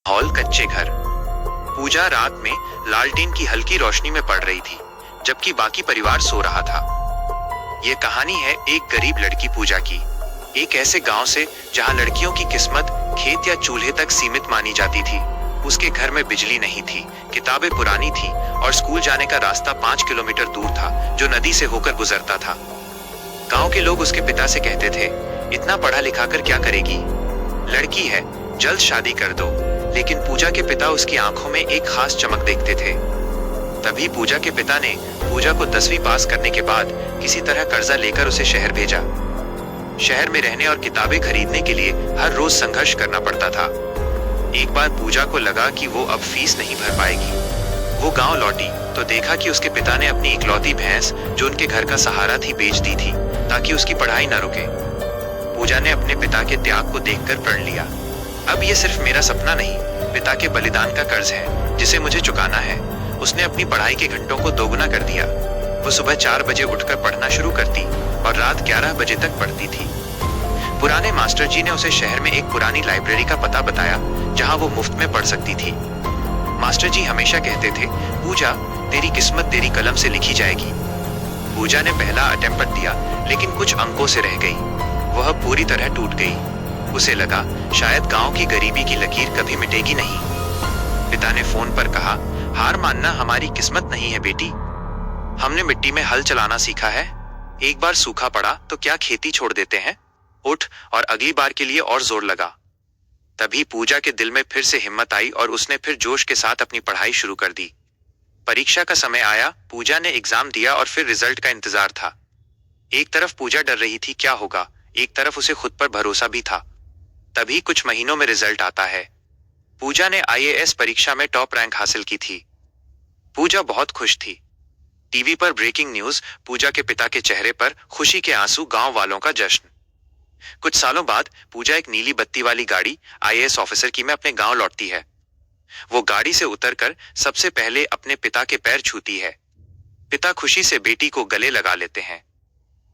Hall कच्चे घर। पूजा रात में लालटेन की हल्की रोशनी में पड़ रही थी, जबकि बाकी परिवार सो रहा था। ये कहानी है एक गरीब लड़की पूजा की, एक ऐसे गांव से जहां लड़कियों की किस्मत खेत या चूल्हे तक सीमित मानी जाती थी। उसके घर में बिजली नहीं थी, किताबें पुरानी थी और स्कूल जाने का रास्ता 5 किलोमीटर दूर था, जो नदी से होकर गुजरता था। गांव के लोग उसके पिता से कहते थे, इतना पढ़ा लिखा कर क्या करेगी, लड़की है, जल्द शादी कर दो। लेकिन पूजा के पिता उसकी आंखों में एक खास चमक देखते थे। तभी पूजा के पिता ने पूजा को 10वीं पास करने के बाद किसी तरह कर्जा लेकर उसे शहर भेजा। शहर में रहने और किताबें खरीदने के लिए हर रोज संघर्ष करना पड़ता था। एक बार पूजा को लगा कि वो अब फीस नहीं भर पाएगी। वो गांव लौटी तो देखा कि उसके पिता ने अपनी इकलौती भैंस, जो उनके घर का सहारा थी, बेच दी थी ताकि उसकी पढ़ाई न रुके। पूजा ने अपने पिता के त्याग को देखकर प्रण लिया, अब ये सिर्फ मेरा सपना नहीं, पिता के बलिदान का कर्ज है जिसे मुझे चुकाना है। उसने अपनी पढ़ाई के घंटों को दोगुना कर दिया। वो सुबह 4 बजे उठकर पढ़ना शुरू करती और रात 11 बजे तक पढ़ती थी। पुराने मास्टर जी ने उसे शहर में एक पुरानी लाइब्रेरी का पता बताया, जहां वो मुफ्त में पढ़ सकती थी। मास्टर जी हमेशा कहते थे, पूजा, तेरी किस्मत तेरी कलम से लिखी जाएगी। पूजा ने पहला अटेम्प्ट दिया, लेकिन कुछ अंकों से रह गई। वह पूरी तरह टूट गई। उसे लगा शायद गांव की गरीबी की लकीर कभी मिटेगी नहीं। पिता ने फोन पर कहा, हार मानना हमारी किस्मत नहीं है बेटी। हमने मिट्टी में हल चलाना सीखा है। एक बार सूखा पड़ा तो क्या खेती छोड़ देते हैं? उठ और अगली बार के लिए और जोर लगा। तभी पूजा के दिल में फिर से हिम्मत आई और उसने फिर जोश के साथ अपनी पढ़ाई शुरू कर दी। परीक्षा का समय आया, पूजा ने एग्जाम दिया और फिर रिजल्ट का इंतजार था। एक तरफ पूजा डर रही थी क्या होगा, एक तरफ उसे खुद पर भरोसा भी था। तभी कुछ महीनों में रिजल्ट आता है। पूजा ने आईएएस परीक्षा में टॉप रैंक हासिल की थी। पूजा बहुत खुश थी। टीवी पर ब्रेकिंग न्यूज, पूजा के पिता के चेहरे पर खुशी के आंसू, गांव वालों का जश्न। कुछ सालों बाद पूजा एक नीली बत्ती वाली गाड़ी आईएएस ऑफिसर की में अपने गांव लौटती है। वो गाड़ी से उतरकर सबसे पहले अपने पिता के पैर छूती है। पिता खुशी से बेटी को गले लगा लेते हैं।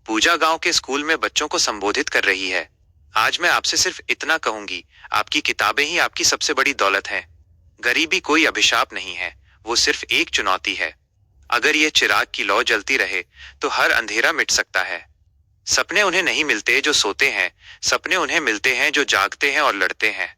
पूजा गांव के स्कूल में बच्चों को संबोधित कर रही है, आज मैं आपसे सिर्फ इतना कहूंगी, आपकी किताबें ही आपकी सबसे बड़ी दौलत हैं। गरीबी कोई अभिशाप नहीं है, वो सिर्फ एक चुनौती है। अगर ये चिराग की लौ जलती रहे तो हर अंधेरा मिट सकता है। सपने उन्हें नहीं मिलते जो सोते हैं, सपने उन्हें मिलते हैं जो जागते हैं और लड़ते हैं।